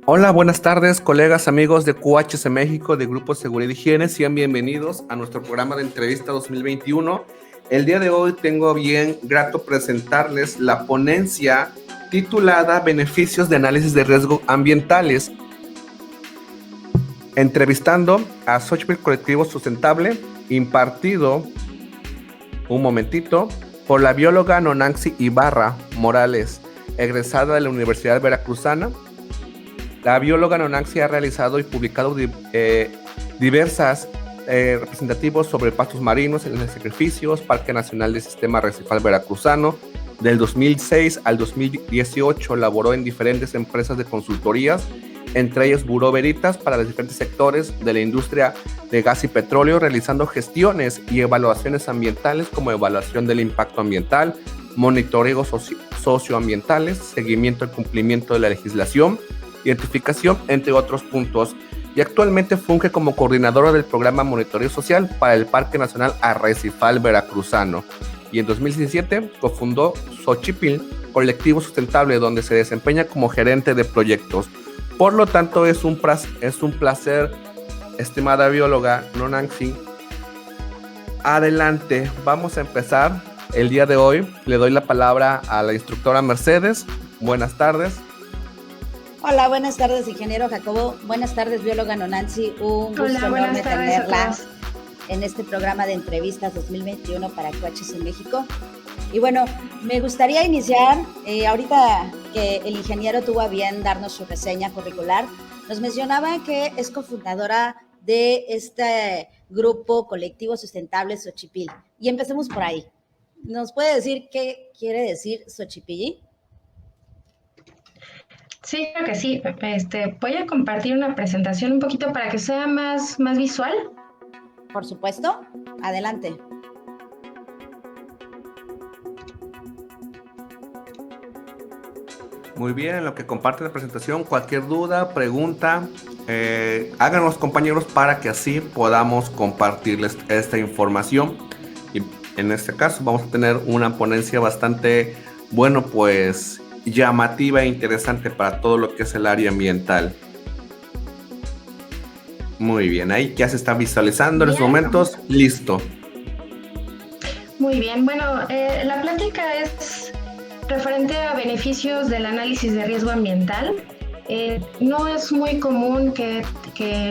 Hola, buenas tardes, colegas, amigos de QHC México, de Grupo Seguridad y Higiene. Sean bienvenidos a nuestro programa de entrevista 2021. El día de hoy tengo bien grato presentarles la ponencia titulada Beneficios de análisis de riesgo ambientales, entrevistando a Xochipilli Colectivo Sustentable, impartido, por la bióloga Nonancy Ibarra Morales, egresada de la Universidad Veracruzana. La bióloga Nonancy ha realizado y publicado diversas representativos sobre pastos marinos en los sacrificios, Parque Nacional del Sistema Arrecifal Veracruzano. Del 2006 al 2018 laboró en diferentes empresas de consultorías, entre ellas Buró Veritas, para los diferentes sectores de la industria de gas y petróleo, realizando gestiones y evaluaciones ambientales como evaluación del impacto ambiental, monitoreo socioambientales, seguimiento al cumplimiento de la legislación, identificación, entre otros puntos, y actualmente funge como coordinadora del programa Monitoreo Social para el Parque Nacional Arrecifal Veracruzano, y en 2017 cofundó Xochipilli Colectivo Sustentable, donde se desempeña como gerente de proyectos. Por lo tanto, es un placer, estimada bióloga Nonancy. Adelante, vamos a empezar el día de hoy. Le doy la palabra a la instructora Mercedes. Buenas tardes. Hola, buenas tardes, ingeniero Jacobo. Buenas tardes, bióloga Nonancy. Un gusto enorme tenerla en este programa de entrevistas 2021 para QHC México. Y bueno, me gustaría iniciar, ahorita que el ingeniero tuvo a bien darnos su reseña curricular, nos mencionaba que es cofundadora de este grupo colectivo sustentable Xochipilli. Y empecemos por ahí. ¿Nos puede decir qué quiere decir Xochipilli? Sí, creo que sí. Voy a compartir una presentación un poquito para que sea más visual. Por supuesto. Adelante. Muy bien, en lo que comparte la presentación, cualquier duda, pregunta, háganos, compañeros, para que así podamos compartirles esta información. Y en este caso vamos a tener una ponencia bastante, llamativa e interesante para todo lo que es el área ambiental. Muy bien, ahí ya se está visualizando en estos momentos. Listo. Muy bien, bueno, la plática es referente a beneficios del análisis de riesgo ambiental. No es muy común que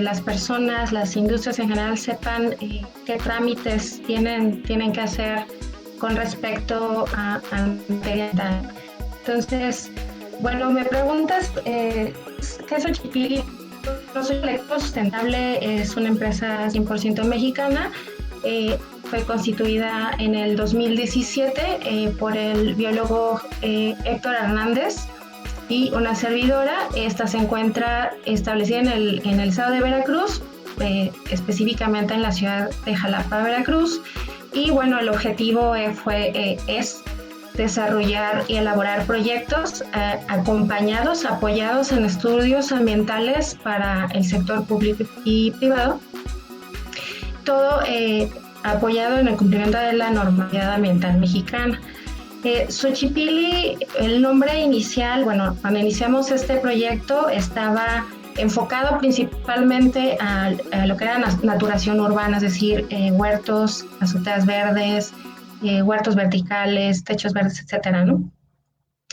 las personas, las industrias en general sepan qué trámites tienen que hacer con respecto a materia ambiental. Entonces, bueno, me preguntas, ¿qué es Xochipilli? Colectivo Sustentable es una empresa 100% mexicana. Fue constituida en el 2017 por el biólogo Héctor Hernández y una servidora. Esta se encuentra establecida en el estado de Veracruz, específicamente en la ciudad de Jalapa, Veracruz. Y bueno, el objetivo es desarrollar y elaborar proyectos apoyados en estudios ambientales para el sector público y privado, todo apoyado en el cumplimiento de la normativa ambiental mexicana. Xochipilli, el nombre inicial, bueno, cuando iniciamos este proyecto estaba enfocado principalmente a lo que era naturación urbana, es decir, huertos, azoteas verdes, huertos verticales, techos verdes, etcétera, ¿no?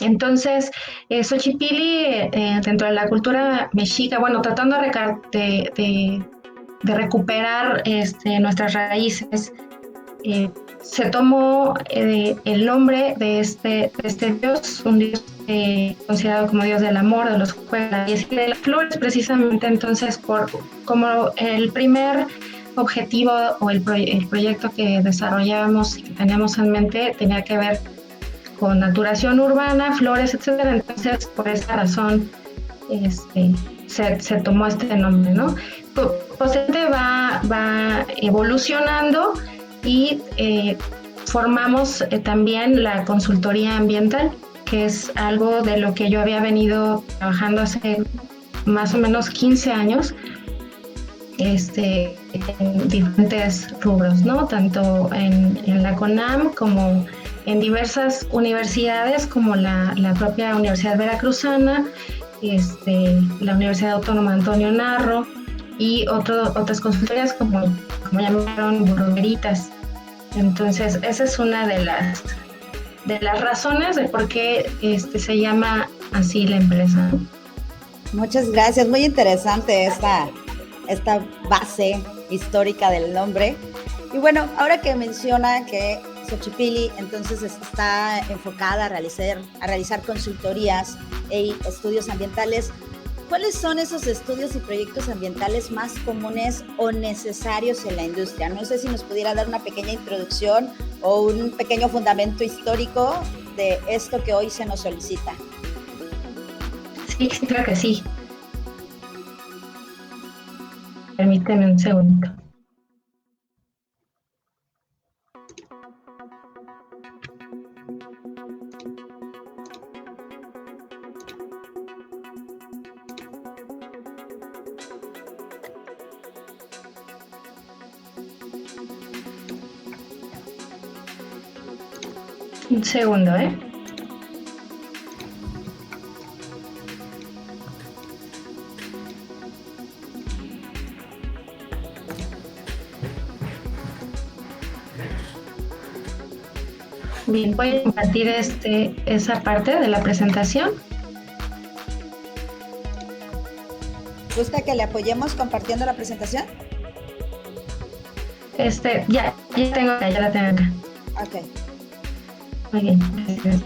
Entonces, Xochipilli, dentro de la cultura mexica, bueno, tratando de recuperar nuestras raíces, se tomó el nombre de este dios, un dios considerado como dios del amor, de los juegos y de las flores, precisamente. Entonces, como el primer objetivo o el proyecto que desarrollábamos y que teníamos en mente tenía que ver con naturación urbana, flores, etcétera. Entonces, por esa razón se tomó este nombre, ¿no? Posteriormente va evolucionando y formamos también la consultoría ambiental, que es algo de lo que yo había venido trabajando hace más o menos 15 años, en diferentes rubros, ¿no? Tanto en la CONAM como en diversas universidades, como la propia Universidad Veracruzana, la Universidad Autónoma Antonio Narro y otras consultorías como llamaron burromeritas. Entonces, esa es una de las razones de por qué se llama así la empresa. Muchas gracias, muy interesante esta base histórica del nombre. Y bueno, ahora que menciona que Xochipilli entonces está enfocada a realizar consultorías y estudios ambientales, ¿cuáles son esos estudios y proyectos ambientales más comunes o necesarios en la industria? No sé si nos pudiera dar una pequeña introducción o un pequeño fundamento histórico de esto que hoy se nos solicita. Sí, creo que sí. Permíteme un segundo. Un segundo, ¿eh? Bien, voy a compartir esa parte de la presentación. ¿Gusta que le apoyemos compartiendo la presentación? Ya la tengo acá. Ok. Muy bien, gracias.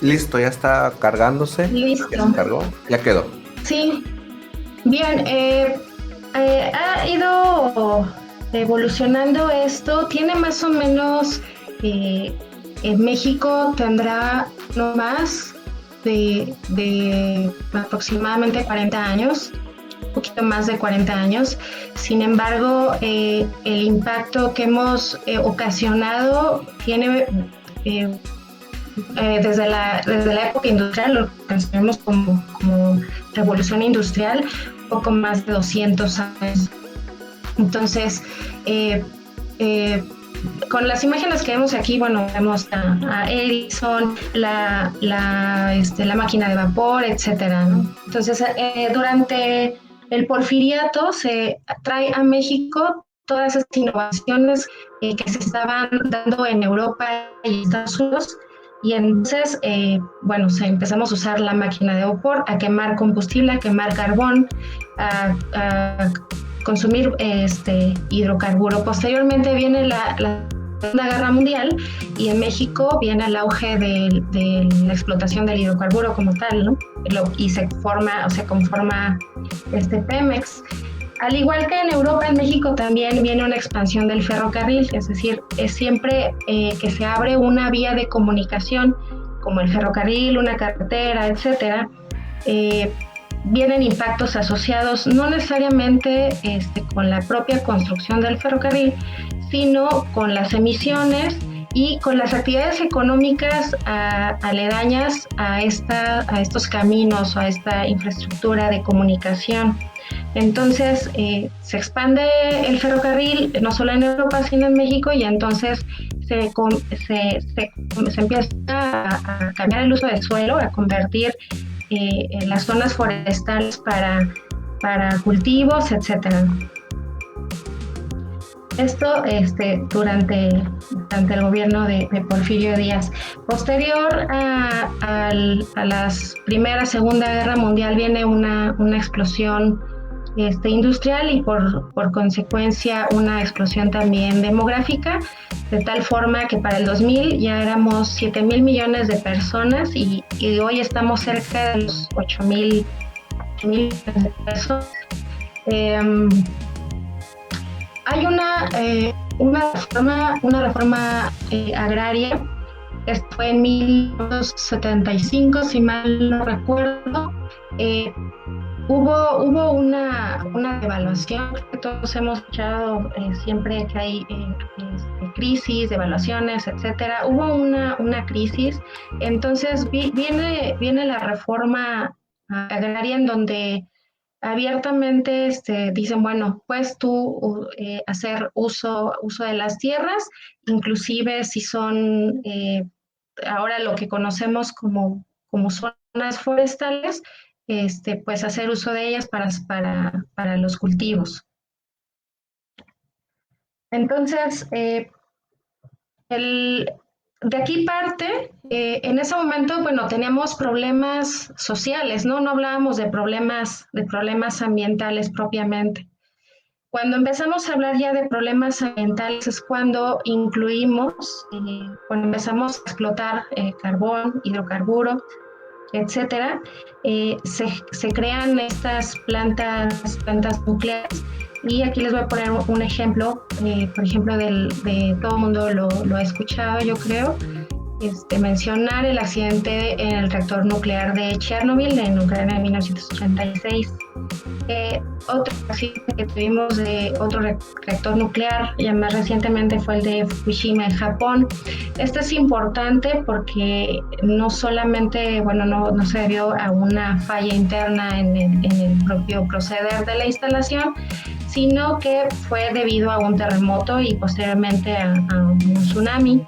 Listo, ya está cargándose. Listo. Ya se cargó, ya quedó. Sí, bien, ha ido evolucionando esto. Tiene más o menos, en México tendrá no más de aproximadamente 40 años, un poquito más de 40 años. Sin embargo, el impacto que hemos ocasionado tiene... desde la época industrial, lo que consideramos como revolución industrial, un poco más de 200 años. Entonces, con las imágenes que vemos aquí, bueno, vemos a Edison, la máquina de vapor, etcétera, ¿no? Entonces, durante el porfiriato se trae a México todas esas innovaciones que se estaban dando en Europa y Estados Unidos. Y entonces, empezamos a usar la máquina de vapor, a quemar combustible, a quemar carbón, a consumir hidrocarburo. Posteriormente viene la Segunda Guerra Mundial y en México viene el auge de la explotación del hidrocarburo como tal, ¿no? Y se conforma Pemex. Al igual que en Europa, en México también viene una expansión del ferrocarril, es decir, es siempre que se abre una vía de comunicación, como el ferrocarril, una carretera, etcétera, vienen impactos asociados no necesariamente con la propia construcción del ferrocarril, sino con las emisiones y con las actividades económicas aledañas a estos caminos o a esta infraestructura de comunicación. Entonces se expande el ferrocarril no solo en Europa sino en México, y entonces se empieza a cambiar el uso del suelo, a convertir las zonas forestales para cultivos, etcétera. Esto durante el gobierno de Porfirio Díaz. Posterior a la Segunda Guerra Mundial viene una explosión industrial y por consecuencia una explosión también demográfica, de tal forma que para el 2000 ya éramos 7,000 millones de personas y hoy estamos cerca de los 8,000 millones de personas. Hay una reforma agraria. Esto fue en 1975, si mal no recuerdo. Hubo una devaluación que todos hemos escuchado siempre que hay crisis, devaluaciones, etcétera. Hubo una crisis. Entonces viene la reforma agraria en donde abiertamente dicen, bueno, pues tú hacer uso de las tierras, inclusive si son ahora lo que conocemos como zonas forestales, pues hacer uso de ellas para los cultivos. Entonces, de aquí parte, en ese momento, bueno, teníamos problemas sociales, ¿no? No hablábamos de problemas ambientales propiamente. Cuando empezamos a hablar ya de problemas ambientales es cuando incluimos, cuando empezamos a explotar carbón, hidrocarburo, etcétera, se crean estas plantas nucleares. Y aquí les voy a poner un ejemplo, por ejemplo, de todo el mundo lo ha escuchado, yo creo, mencionar el accidente en el reactor nuclear de Chernobyl en Ucrania en 1986. Otro accidente que tuvimos de otro reactor nuclear, ya más recientemente, fue el de Fukushima en Japón. Este es importante porque no solamente, bueno, no se debió a una falla interna en el propio proceder de la instalación, sino que fue debido a un terremoto y posteriormente a un tsunami.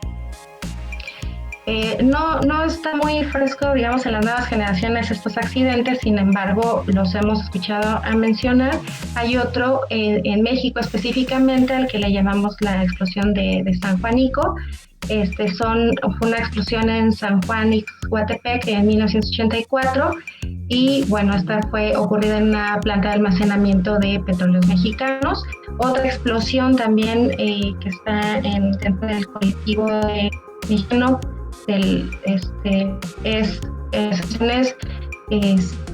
No está muy fresco, digamos, en las nuevas generaciones estos accidentes, sin embargo, los hemos escuchado a mencionar. Hay otro en México específicamente, al que le llamamos la explosión de San Juanico. Fue una explosión en San Juan Ixhuatepec en 1984 y bueno, esta fue ocurrida en una planta de almacenamiento de petróleos mexicanos. Otra explosión también que está dentro del colectivo de mexicano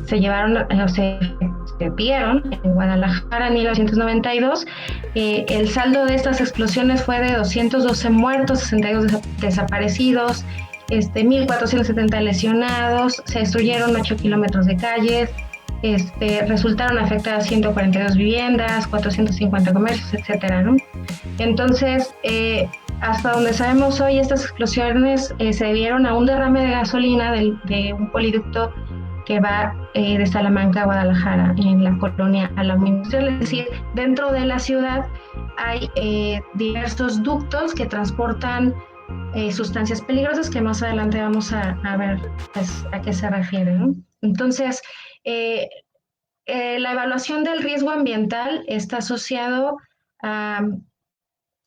se llevaron, se vieron en Guadalajara en 1992. El saldo de estas explosiones fue de 212 muertos, 62 desaparecidos, 1.470 lesionados, se destruyeron 8 kilómetros de calles, resultaron afectadas 142 viviendas, 450 comercios, etcétera, ¿no? Entonces, hasta donde sabemos hoy, estas explosiones se debieron a un derrame de gasolina de un poliducto que va de Salamanca a Guadalajara, en la colonia Álamo Industrial. Es decir, dentro de la ciudad hay diversos ductos que transportan sustancias peligrosas, que más adelante vamos a ver pues, a qué se refiere, ¿no? Entonces, la evaluación del riesgo ambiental está asociado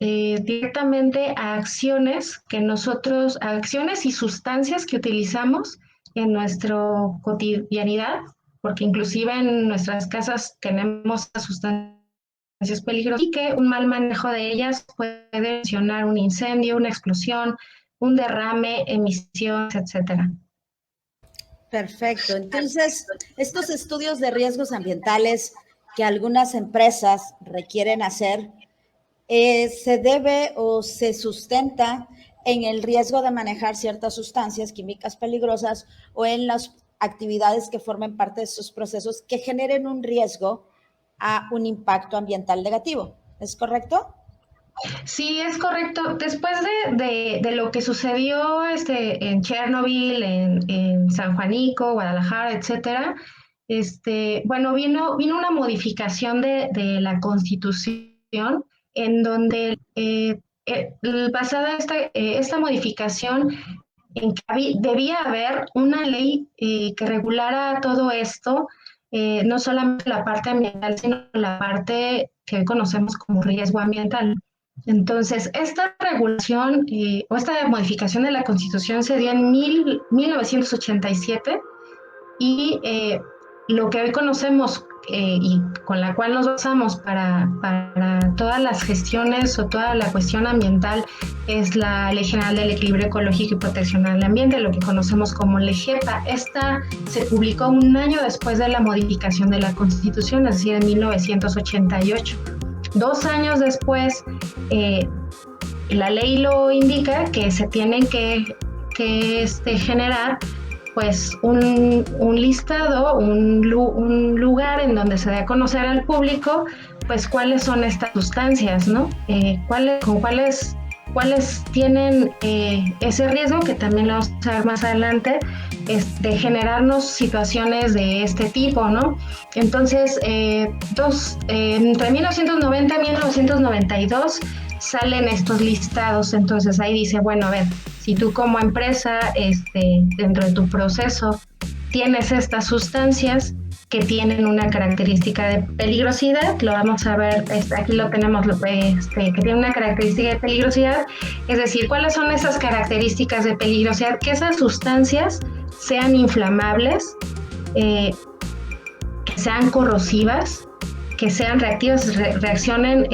directamente a acciones y sustancias que utilizamos en nuestra cotidianidad, porque inclusive en nuestras casas tenemos sustancias peligrosas y que un mal manejo de ellas puede ocasionar un incendio, una explosión, un derrame, emisiones, etcétera. Perfecto. Entonces, estos estudios de riesgos ambientales que algunas empresas requieren hacer, se debe o se sustenta en el riesgo de manejar ciertas sustancias químicas peligrosas o en las actividades que formen parte de estos procesos que generen un riesgo a un impacto ambiental negativo. ¿Es correcto? Sí, es correcto. Después de lo que sucedió en Chernobyl, en San Juanico, Guadalajara, etcétera, bueno, vino una modificación de la Constitución, en donde basada esta modificación en que debía haber una ley que regulara todo esto, no solamente la parte ambiental, sino la parte que conocemos como riesgo ambiental. Entonces, esta regulación o esta modificación de la Constitución se dio en 1987 y lo que hoy conocemos y con la cual nos basamos para todas las gestiones o toda la cuestión ambiental es la Ley General del Equilibrio Ecológico y Protección al Ambiente, lo que conocemos como Ley GEPA. Esta se publicó un año después de la modificación de la Constitución, es decir, en 1988. 2 años después, la ley lo indica que se tienen que generar pues un listado, un lugar en donde se dé a conocer al público pues cuáles son estas sustancias, ¿no? Cuáles tienen ese riesgo, que también lo vamos a ver más adelante, de generarnos situaciones de este tipo, ¿no? Entonces, entre 1990 y 1992 salen estos listados. Entonces ahí dice, bueno, a ver, si tú como empresa, dentro de tu proceso, tienes estas sustancias que tienen una característica de peligrosidad, lo vamos a ver, aquí lo tenemos, que tiene una característica de peligrosidad, es decir, ¿cuáles son esas características de peligrosidad? Que esas sustancias sean inflamables, que sean corrosivas, que sean reactivas, reaccionen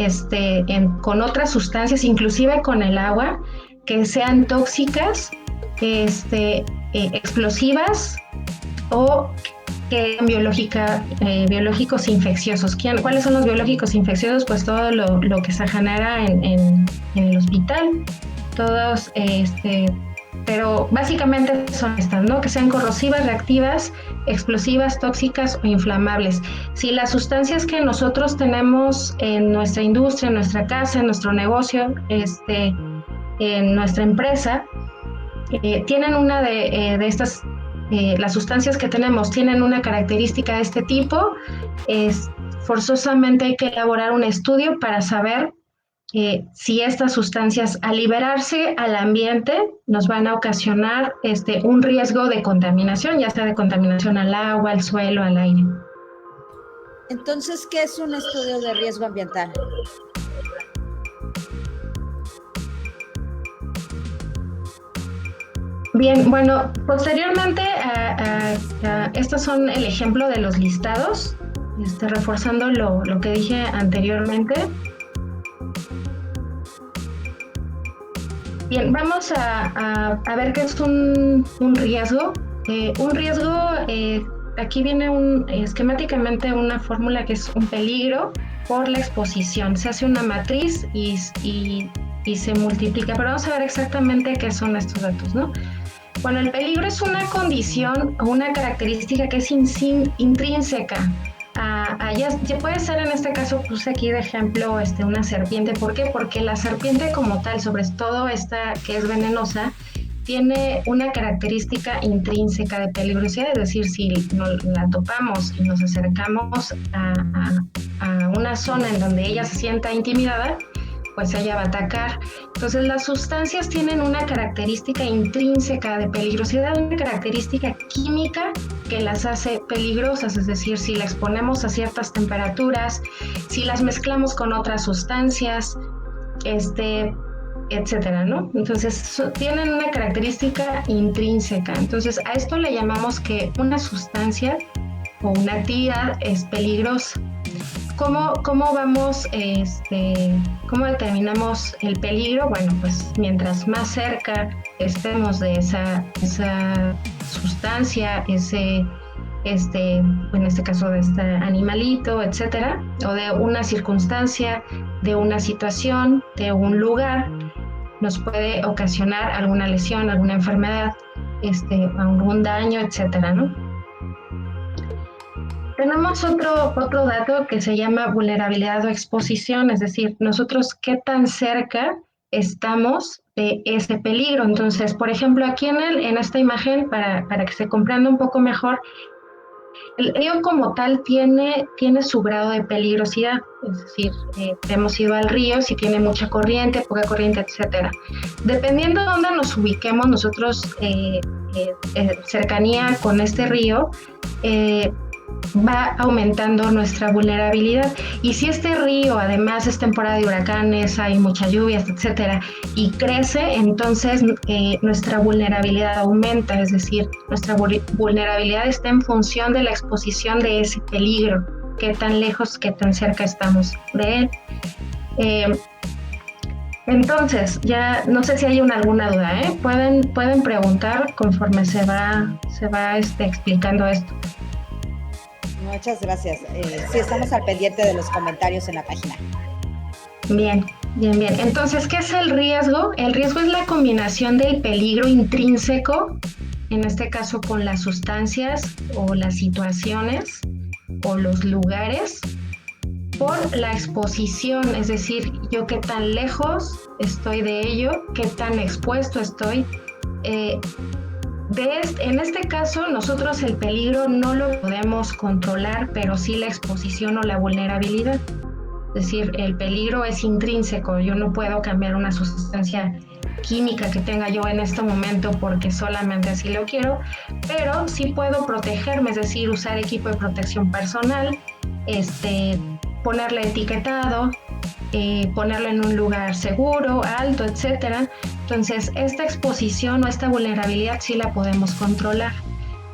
con otras sustancias, inclusive con el agua, que sean tóxicas, explosivas o que biológicos infecciosos. ¿Cuáles son los biológicos infecciosos? Pues todo lo que se genera en el hospital, todos, pero básicamente son estas, ¿no? Que sean corrosivas, reactivas, explosivas, tóxicas o inflamables. Si las sustancias que nosotros tenemos en nuestra industria, en nuestra casa, en nuestro negocio, en nuestra empresa, tienen una de estas, las sustancias que tenemos tienen una característica de este tipo, forzosamente hay que elaborar un estudio para saber si estas sustancias al liberarse al ambiente nos van a ocasionar un riesgo de contaminación, ya sea de contaminación al agua, al suelo, al aire. Entonces, ¿qué es un estudio de riesgo ambiental? Bien, bueno, posteriormente estos son el ejemplo de los listados, reforzando lo que dije anteriormente. Bien, vamos a ver qué es un riesgo. Un riesgo, aquí viene esquemáticamente una fórmula que es un peligro por la exposición. Se hace una matriz y se multiplica, pero vamos a ver exactamente qué son estos datos, ¿no? Bueno, el peligro es una condición o una característica que es intrínseca. Ya puede ser, en este caso puse aquí de ejemplo una serpiente. ¿Por qué? Porque la serpiente como tal, sobre todo esta que es venenosa, tiene una característica intrínseca de peligrosidad, es decir, si la topamos y nos acercamos a una zona en donde ella se sienta intimidada, pues ella va a atacar. Entonces las sustancias tienen una característica intrínseca de peligrosidad, una característica química que las hace peligrosas, es decir, si la exponemos a ciertas temperaturas, si las mezclamos con otras sustancias, etcétera, ¿no? Entonces tienen una característica intrínseca. Entonces a esto le llamamos que una sustancia o una actividad es peligrosa. ¿Cómo vamos, cómo determinamos el peligro? Bueno, pues mientras más cerca estemos de esa sustancia, en este caso de este animalito, etcétera, o de una circunstancia, de una situación, de un lugar, nos puede ocasionar alguna lesión, alguna enfermedad, algún daño, etcétera, ¿no? Tenemos otro dato que se llama vulnerabilidad o exposición, es decir, nosotros qué tan cerca estamos de ese peligro. Entonces, por ejemplo, aquí en esta imagen, para que se comprenda un poco mejor, el río como tal tiene su grado de peligrosidad, es decir, hemos ido al río, si tiene mucha corriente, poca corriente, etcétera. Dependiendo de dónde nos ubiquemos nosotros, cercanía con este río, va aumentando nuestra vulnerabilidad. Y si este río además es temporada de huracanes, hay muchas lluvias, etcétera, y crece, entonces nuestra vulnerabilidad aumenta, es decir, nuestra vulnerabilidad está en función de la exposición de ese peligro, qué tan lejos, qué tan cerca estamos de él. Entonces, ya no sé si hay alguna duda, pueden preguntar conforme se va explicando esto. Muchas gracias. Sí, estamos al pendiente de los comentarios en la página. Bien. Entonces, ¿qué es el riesgo? El riesgo es la combinación del peligro intrínseco, en este caso con las sustancias o las situaciones o los lugares, por la exposición, es decir, yo qué tan lejos estoy de ello, qué tan expuesto estoy, En este caso, nosotros el peligro no lo podemos controlar, pero sí la exposición o la vulnerabilidad. Es decir, el peligro es intrínseco. Yo no puedo cambiar una sustancia química que tenga yo en este momento porque solamente así lo quiero, pero sí puedo protegerme, es decir, usar equipo de protección personal, ponerle etiquetado, ponerlo en un lugar seguro, alto, etcétera. Entonces, esta exposición o esta vulnerabilidad sí la podemos controlar.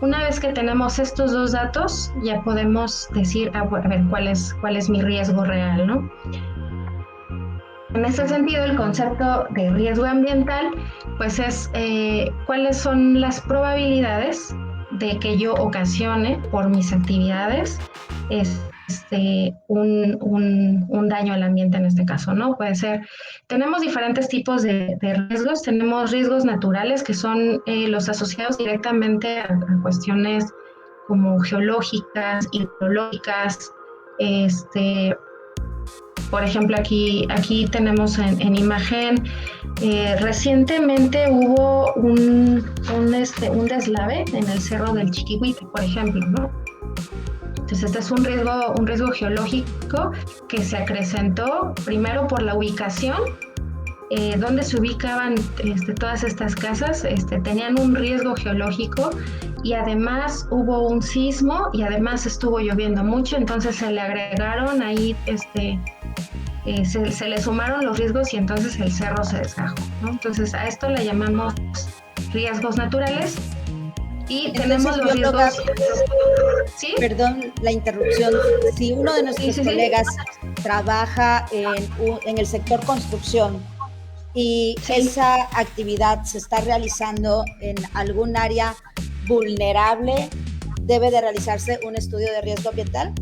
Una vez que tenemos estos dos datos, ya podemos decir, a ver, ¿cuál es mi riesgo real, ¿no? En ese sentido, el concepto de riesgo ambiental, pues es cuáles son las probabilidades de que yo ocasione por mis actividades un daño al ambiente en este caso, ¿no? Puede ser, tenemos diferentes tipos de riesgos. Tenemos riesgos naturales, que son los asociados directamente a cuestiones como geológicas, hidrológicas. Por ejemplo, aquí tenemos en imagen, recientemente hubo un deslave en el cerro del Chiquihuite, por ejemplo, ¿no? Entonces, este es un riesgo geológico que se acrecentó primero por la ubicación, donde se ubicaban todas estas casas, tenían un riesgo geológico, y además hubo un sismo y además estuvo lloviendo mucho, entonces se le agregaron ahí, se le sumaron los riesgos y entonces el cerro se desgajó, ¿no? Entonces a esto le llamamos riesgos naturales. Y entonces, tenemos los riesgos... ¿Sí? Perdón la interrupción. Si uno de nuestros colegas trabaja en el sector construcción y esa actividad se está realizando en algún área vulnerable, ¿debe de realizarse un estudio de riesgo ambiental?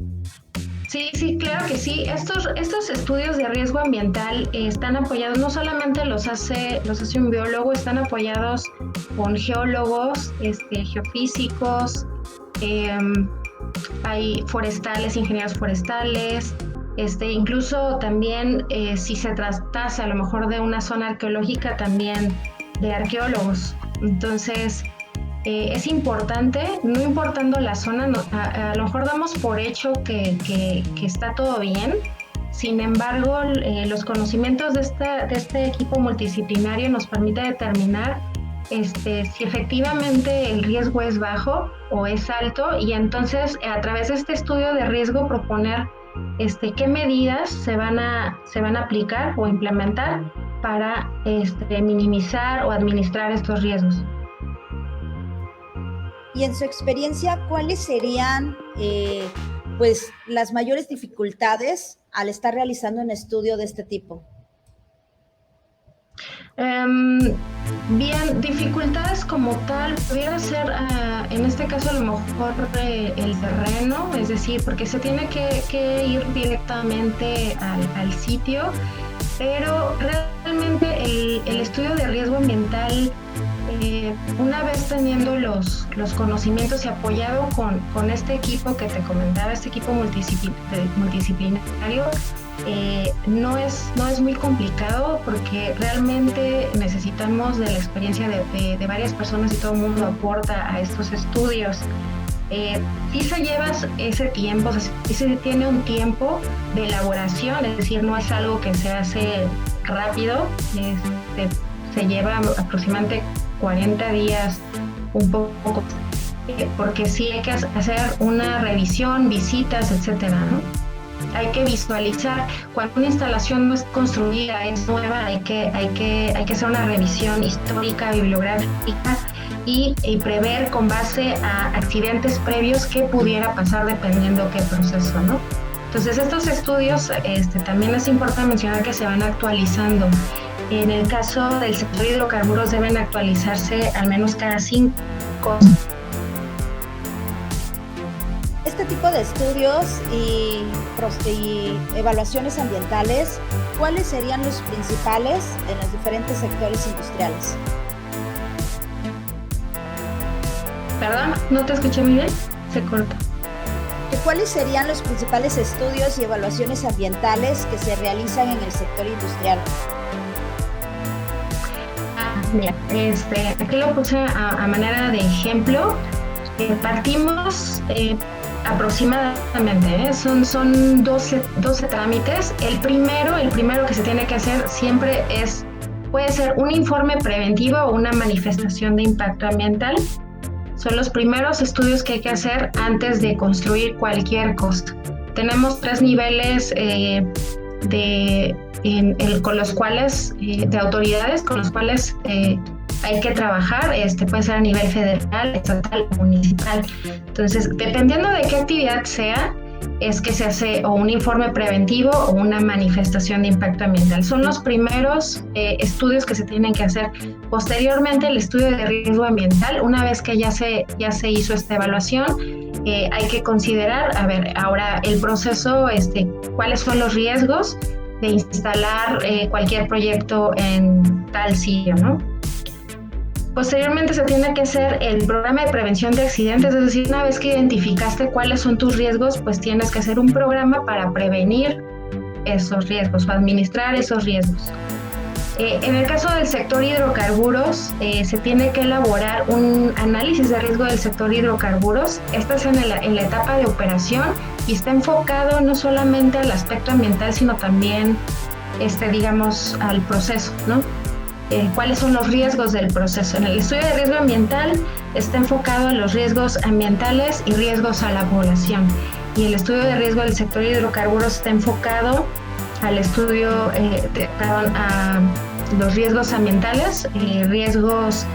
Sí, claro que sí. Estos estudios de riesgo ambiental están apoyados, no solamente los hace un biólogo, están apoyados con geólogos, geofísicos, hay forestales, ingenieros forestales, incluso también si se tratase a lo mejor de una zona arqueológica, también de arqueólogos. Entonces, es importante, no importando la zona, a lo mejor damos por hecho que está todo bien. Sin embargo, los conocimientos de este equipo multidisciplinario nos permite determinar si efectivamente el riesgo es bajo o es alto, y entonces a través de este estudio de riesgo proponer qué medidas se van a aplicar o implementar para minimizar o administrar estos riesgos. Y en su experiencia, ¿cuáles serían pues las mayores dificultades al estar realizando un estudio de este tipo? Bien, dificultades como tal, pudiera ser en este caso a lo mejor el terreno, es decir, porque se tiene que ir directamente al sitio, pero realmente el estudio de riesgo ambiental, una vez teniendo los conocimientos y apoyado con este equipo que te comentaba, este equipo multidisciplinario, no es muy complicado, porque realmente necesitamos de la experiencia de varias personas y todo el mundo aporta a estos estudios. Sí se lleva ese tiempo, sí se tiene un tiempo de elaboración, es decir, no es algo que se hace rápido, se lleva aproximadamente 40 días, un poco, porque sí hay que hacer una revisión, visitas, etcétera, ¿no? Hay que visualizar cuando una instalación no es construida, es nueva, hay que hacer una revisión histórica, bibliográfica y prever con base a accidentes previos qué pudiera pasar dependiendo qué proceso, ¿no? Entonces estos estudios también es importante mencionar que se van actualizando. En el caso del sector de hidrocarburos deben actualizarse al menos cada 5 años. Este tipo de estudios y evaluaciones ambientales, ¿cuáles serían los principales en los diferentes sectores industriales? Perdón, no te escuché muy bien, se corta. ¿Cuáles serían los principales estudios y evaluaciones ambientales que se realizan en el sector industrial? Mira, aquí lo puse a manera de ejemplo. Partimos aproximadamente, son 12 trámites. El primero que se tiene que hacer siempre puede ser un informe preventivo o una manifestación de impacto ambiental. Son los primeros estudios que hay que hacer antes de construir cualquier cosa. Tenemos 3 niveles con los cuales, de autoridades con los cuales hay que trabajar, puede ser a nivel federal, estatal o municipal. Entonces, dependiendo de qué actividad sea, es que se hace o un informe preventivo o una manifestación de impacto ambiental. Son los primeros estudios que se tienen que hacer. Posteriormente, el estudio de riesgo ambiental, una vez que ya se hizo esta evaluación, hay que considerar, ahora el proceso, cuáles son los riesgos de instalar cualquier proyecto en tal sitio, ¿no? Posteriormente se tiene que hacer el programa de prevención de accidentes, es decir, una vez que identificaste cuáles son tus riesgos, pues tienes que hacer un programa para prevenir esos riesgos o administrar esos riesgos. En el caso del sector hidrocarburos, se tiene que elaborar un análisis de riesgo del sector hidrocarburos. Esto es en la etapa de operación y está enfocado no solamente al aspecto ambiental, sino también, digamos, al proceso, ¿no? ¿Cuáles son los riesgos del proceso? En el estudio de riesgo ambiental está enfocado a los riesgos ambientales y riesgos a la población. Y el estudio de riesgo del sector hidrocarburos está enfocado al estudio, a los riesgos ambientales, riesgos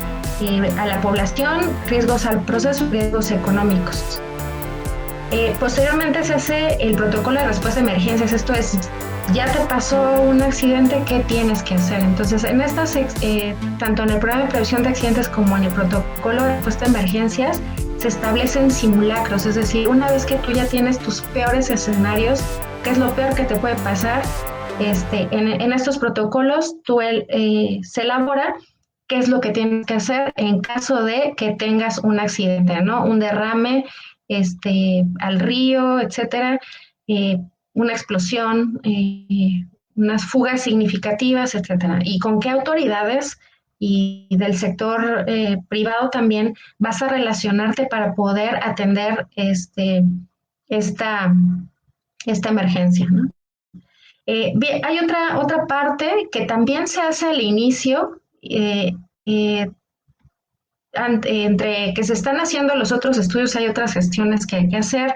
a la población, riesgos al proceso, riesgos económicos. Posteriormente se hace el protocolo de respuesta a emergencias. Esto es, ya te pasó un accidente, ¿qué tienes que hacer? Entonces, en estas, tanto en el programa de prevención de accidentes como en el protocolo de respuesta a emergencias, se establecen simulacros, es decir, una vez que tú ya tienes tus peores escenarios, ¿qué es lo peor que te puede pasar? En estos protocolos se elabora qué es lo que tienes que hacer en caso de que tengas un accidente, ¿no? Un derrame al río, etcétera, una explosión, unas fugas significativas, etcétera. Y con qué autoridades y del sector privado también vas a relacionarte para poder atender esta emergencia, ¿no? Bien, hay otra parte que también se hace al inicio, entre que se están haciendo los otros estudios, hay otras gestiones que hay que hacer.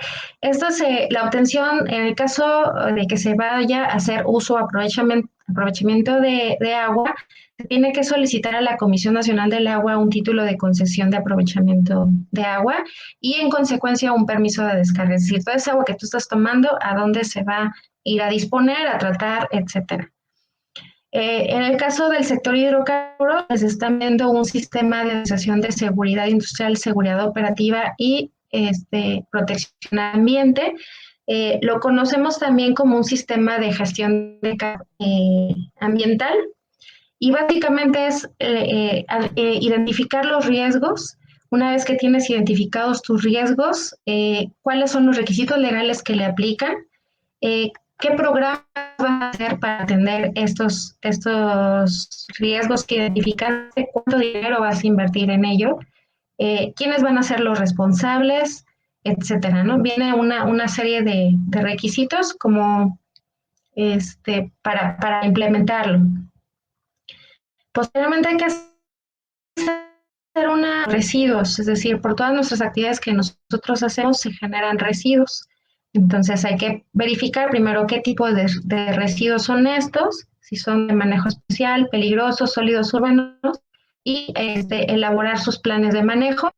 La obtención, en el caso de que se vaya a hacer uso o aprovechamiento de agua, se tiene que solicitar a la Comisión Nacional del Agua un título de concesión de aprovechamiento de agua y, en consecuencia, un permiso de descarga. Es decir, toda esa agua que tú estás tomando, a dónde se va a ir a disponer, a tratar, etcétera. En el caso del sector hidrocarburos, se está viendo un sistema de organización de seguridad industrial, seguridad operativa y protección al ambiente. Lo conocemos también como un sistema de gestión ambiental, y básicamente es identificar los riesgos. Una vez que tienes identificados tus riesgos, cuáles son los requisitos legales que le aplican, qué programas van a hacer para atender estos riesgos que identificaste, cuánto dinero vas a invertir en ello, quiénes van a ser los responsables, etcétera, ¿no? Viene una serie de requisitos como para implementarlo. Posteriormente hay que hacer residuos, es decir, por todas nuestras actividades que nosotros hacemos se generan residuos. Entonces hay que verificar primero qué tipo de residuos son estos, si son de manejo especial, peligrosos, sólidos urbanos, y elaborar sus planes de manejo.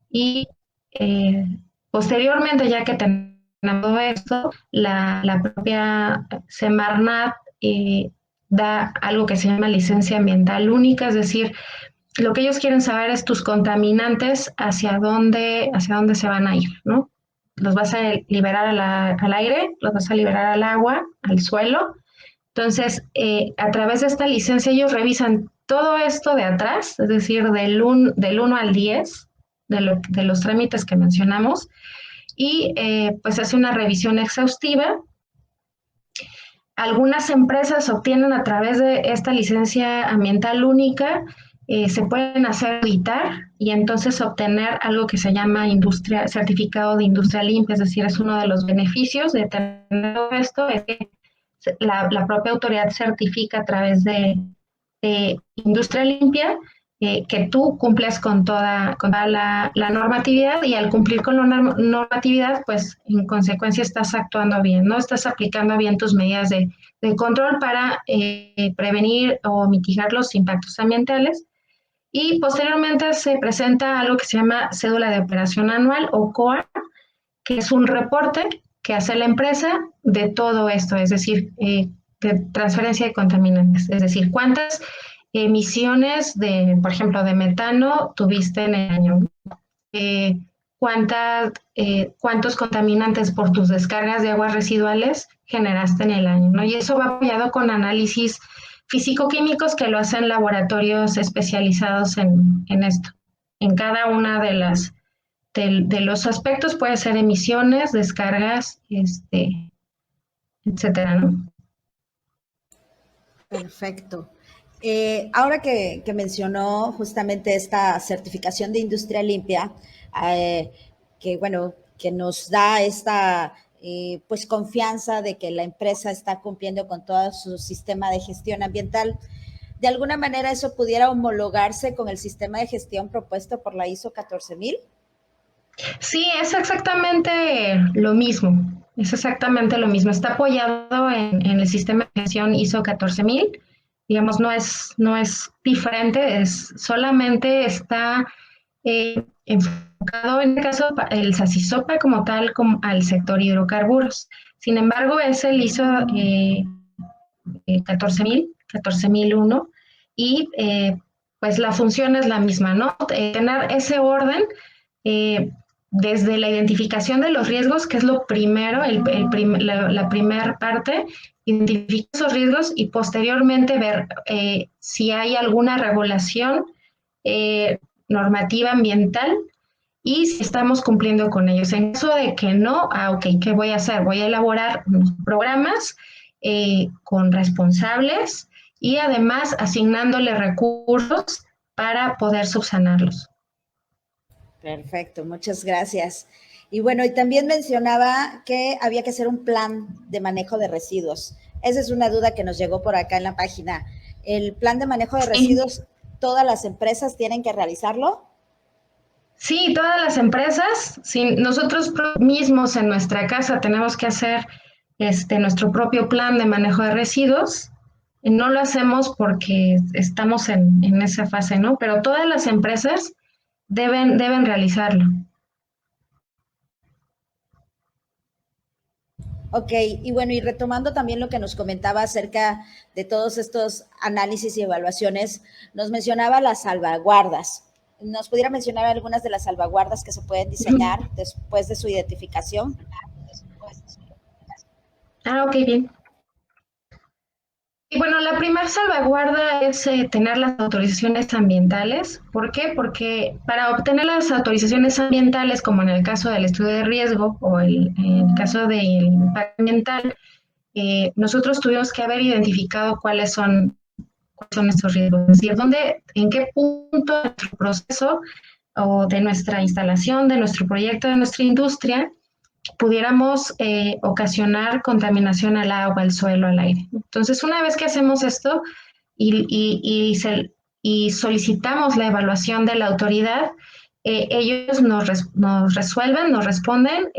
Y posteriormente, ya que tenemos todo esto, la propia Semarnat da algo que se llama licencia ambiental única, es decir, lo que ellos quieren saber es tus contaminantes, hacia dónde se van a ir, ¿no? Los vas a liberar al aire, los vas a liberar al agua, al suelo. Entonces, a través de esta licencia ellos revisan todo esto de atrás, es decir, del 1 al 10 de los trámites que mencionamos, y pues hace una revisión exhaustiva. Algunas empresas obtienen a través de esta licencia ambiental única se pueden hacer auditar y entonces obtener algo que se llama certificado de industria limpia, es decir, es uno de los beneficios de tener esto, es que la propia autoridad certifica a través de industria limpia que tú cumples con toda la normatividad, y al cumplir con la normatividad, pues en consecuencia estás actuando bien, ¿no? Estás aplicando bien tus medidas de control para prevenir o mitigar los impactos ambientales. Y posteriormente se presenta algo que se llama cédula de operación anual o COA, que es un reporte que hace la empresa de todo esto, es decir, de transferencia de contaminantes, es decir, cuántas emisiones por ejemplo, de metano tuviste en el año, cuántos contaminantes por tus descargas de aguas residuales generaste en el año, ¿no? Y eso va apoyado con análisis físico-químicos que lo hacen laboratorios especializados en esto. En cada una de los aspectos puede ser emisiones, descargas, etcétera, ¿no? Perfecto. Ahora que mencionó justamente esta certificación de industria limpia, que bueno, que nos da esta pues confianza de que la empresa está cumpliendo con todo su sistema de gestión ambiental, ¿de alguna manera eso pudiera homologarse con el sistema de gestión propuesto por la ISO 14000? Sí, es exactamente lo mismo. Es exactamente lo mismo. Está apoyado en el sistema de gestión ISO 14000. Digamos, no es diferente, solamente está enfocado en el caso el SACISOPA como tal, como al sector hidrocarburos. Sin embargo, es el ISO 14001, y pues la función es la misma, ¿no? Tener ese orden desde la identificación de los riesgos, que es lo primero, la primera parte, identificar esos riesgos y posteriormente ver si hay alguna regulación normativa ambiental y si estamos cumpliendo con ellos. En caso de que no, ok, ¿qué voy a hacer? Voy a elaborar unos programas con responsables y además asignándole recursos para poder subsanarlos. Perfecto, muchas gracias. Y bueno, y también mencionaba que había que hacer un plan de manejo de residuos. Esa es una duda que nos llegó por acá en la página. ¿El plan de manejo de residuos, todas las empresas tienen que realizarlo? Sí, todas las empresas, sí, nosotros mismos en nuestra casa tenemos que hacer nuestro propio plan de manejo de residuos. No lo hacemos porque estamos en esa fase, ¿no? Pero todas las empresas deben realizarlo. Ok, y bueno, y retomando también lo que nos comentaba acerca de todos estos análisis y evaluaciones, nos mencionaba las salvaguardas. ¿Nos pudiera mencionar algunas de las salvaguardas que se pueden diseñar después de su identificación? Ok, bien. Y bueno, la primera salvaguarda es tener las autorizaciones ambientales. ¿Por qué? Porque para obtener las autorizaciones ambientales, como en el caso del estudio de riesgo o en el caso del impacto ambiental, nosotros tuvimos que haber identificado cuáles son estos riesgos, es decir, en qué punto de nuestro proceso o de nuestra instalación, de nuestro proyecto, de nuestra industria, pudiéramos ocasionar contaminación al agua, al suelo, al aire. Entonces, una vez que hacemos esto y solicitamos la evaluación de la autoridad, ellos nos resuelven, nos responden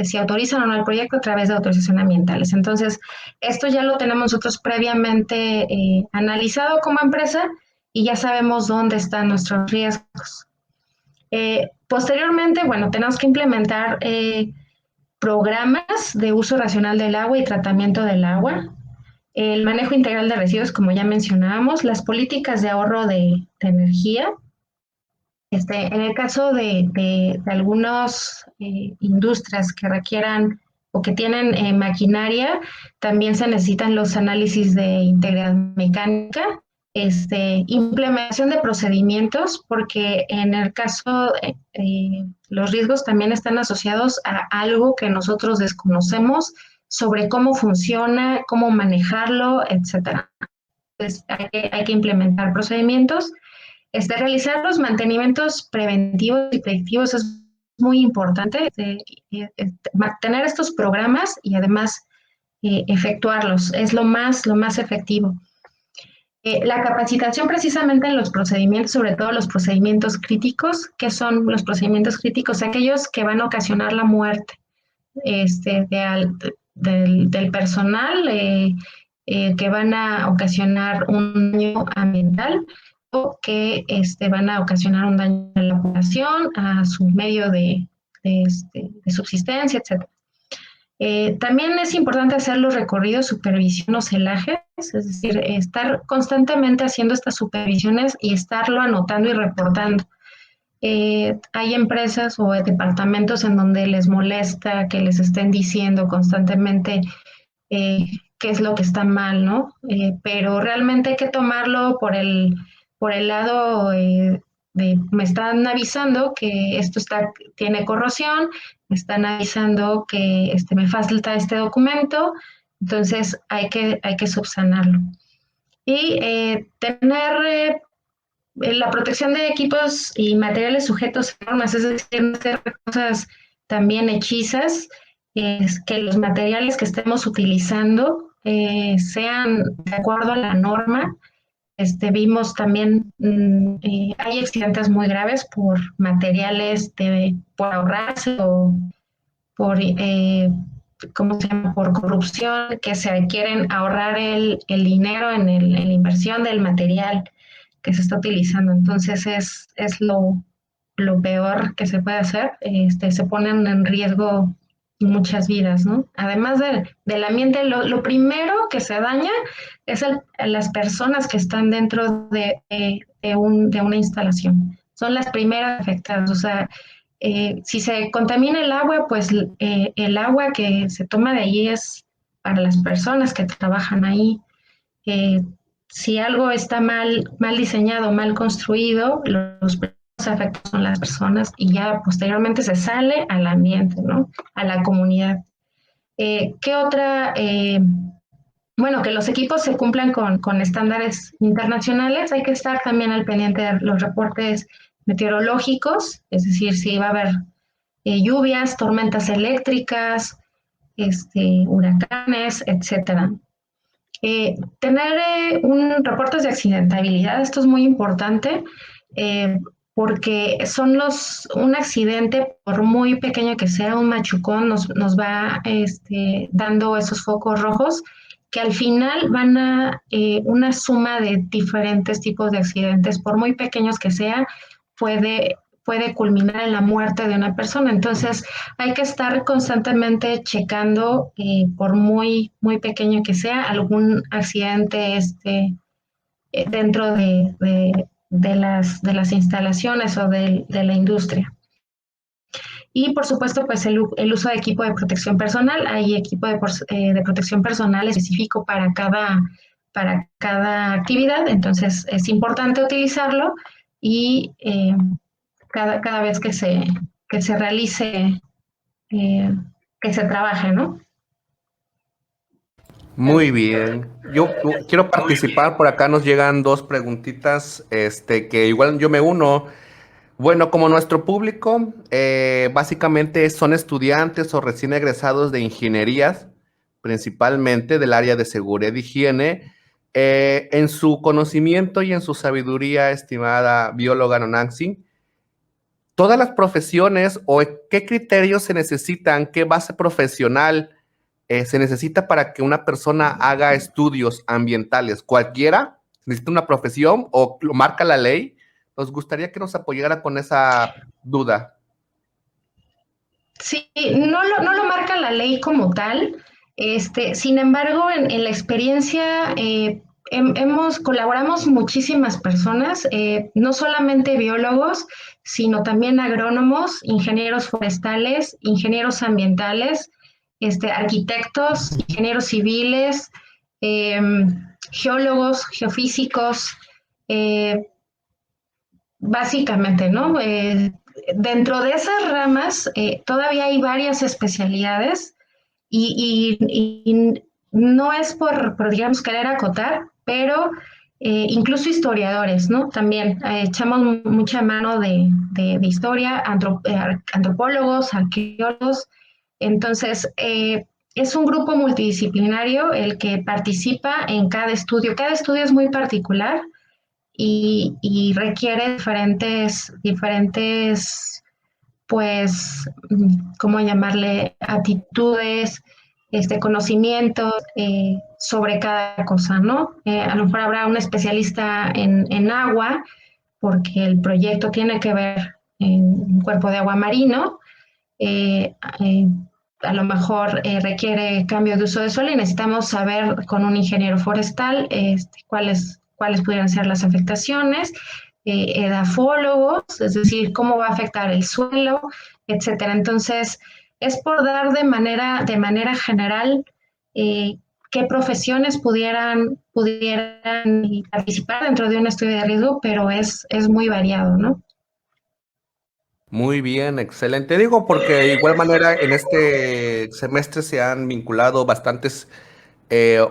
si autorizan o no el proyecto a través de autorización ambientales. Entonces, esto ya lo tenemos nosotros previamente analizado como empresa y ya sabemos dónde están nuestros riesgos. Posteriormente, bueno, tenemos que implementar programas de uso racional del agua y tratamiento del agua, el manejo integral de residuos, como ya mencionábamos, las políticas de ahorro de energía. En el caso de algunas industrias que requieran o que tienen maquinaria, también se necesitan los análisis de integridad mecánica, implementación de procedimientos, porque en el caso los riesgos también están asociados a algo que nosotros desconocemos sobre cómo funciona, cómo manejarlo, etcétera. Entonces hay que implementar procedimientos. Realizar los mantenimientos preventivos y predictivos es muy importante, tener estos programas y además efectuarlos, es lo más efectivo. La capacitación precisamente en los procedimientos, sobre todo los procedimientos críticos. ¿Qué son los procedimientos críticos? Aquellos que van a ocasionar la muerte del personal, que van a ocasionar un daño ambiental o que van a ocasionar un daño a la población, a su medio de subsistencia, etc. También es importante hacer los recorridos, supervisión o celajes, es decir, estar constantemente haciendo estas supervisiones y estarlo anotando y reportando. Hay empresas o departamentos en donde les molesta que les estén diciendo constantemente qué es lo que está mal, ¿no? Pero realmente hay que tomarlo por el lado me están avisando que esto tiene corrosión, me están avisando que me falta este documento, entonces hay que subsanarlo. Y tener la protección de equipos y materiales sujetos a normas, es decir, no hacer cosas también hechizas, es que los materiales que estemos utilizando sean de acuerdo a la norma. Vimos también, hay accidentes muy graves por materiales, por ahorrarse o por, ¿cómo se llama?, por corrupción, que se quieren ahorrar el dinero en la inversión del material que se está utilizando. Entonces es lo peor que se puede hacer. Se ponen en riesgo muchas vidas, ¿no? Además del ambiente, lo primero que se daña es las personas que están dentro de una instalación. Son las primeras afectadas. O sea, si se contamina el agua, pues el agua que se toma de allí es para las personas que trabajan ahí. Si algo está mal diseñado, mal construido, los afectados son las personas y ya posteriormente se sale al ambiente, ¿no? A la comunidad. ¿Qué otra? Bueno, que los equipos se cumplan con estándares internacionales. Hay que estar también al pendiente de los reportes meteorológicos, es decir, si va a haber lluvias, tormentas eléctricas, huracanes, etcétera. Tener reportes de accidentabilidad, esto es muy importante, porque un accidente, por muy pequeño que sea, un machucón nos va dando esos focos rojos que al final van a una suma de diferentes tipos de accidentes, por muy pequeños que sea, puede culminar en la muerte de una persona. Entonces hay que estar constantemente checando, por muy pequeño que sea, algún accidente dentro de las instalaciones o de la industria. Y por supuesto, pues el uso de equipo de protección personal. Hay equipo de protección personal específico para cada actividad, entonces es importante utilizarlo y cada vez que se realice, que se trabaje, ¿no? Muy bien. Yo quiero participar. Por acá nos llegan dos preguntitas, que igual yo me uno. Bueno, como nuestro público básicamente son estudiantes o recién egresados de ingenierías, principalmente del área de seguridad y higiene, en su conocimiento y en su sabiduría, estimada bióloga Nonansi, todas las profesiones o qué criterios se necesitan, qué base profesional se necesita para que una persona haga estudios ambientales. ¿Cualquiera necesita una profesión o lo marca la ley? Nos gustaría que nos apoyara con esa duda. Sí, no lo marca la ley como tal. Sin embargo, en la experiencia colaboramos muchísimas personas, no solamente biólogos, sino también agrónomos, ingenieros forestales, ingenieros ambientales, arquitectos, ingenieros civiles, geólogos, geofísicos, básicamente, ¿no? Dentro de esas ramas todavía hay varias especialidades y no es por, digamos, querer acotar, pero incluso historiadores, ¿no? También echamos mucha mano de historia, antropólogos, arqueólogos. Entonces, es un grupo multidisciplinario el que participa en cada estudio. Cada estudio es muy particular y requiere diferentes, pues, ¿cómo llamarle? Actitudes, conocimientos sobre cada cosa, ¿no? A lo mejor habrá un especialista en agua, porque el proyecto tiene que ver en un cuerpo de agua marino. eh, eh, a lo mejor requiere cambio de uso de suelo y necesitamos saber con un ingeniero forestal cuáles pudieran ser las afectaciones, edafólogos, es decir, cómo va a afectar el suelo, etcétera. Entonces, es por dar de manera general eh, qué profesiones pudieran participar dentro de un estudio de riesgo, pero es muy variado, ¿no? Muy bien, excelente. Digo, porque de igual manera en este semestre se han vinculado bastantes,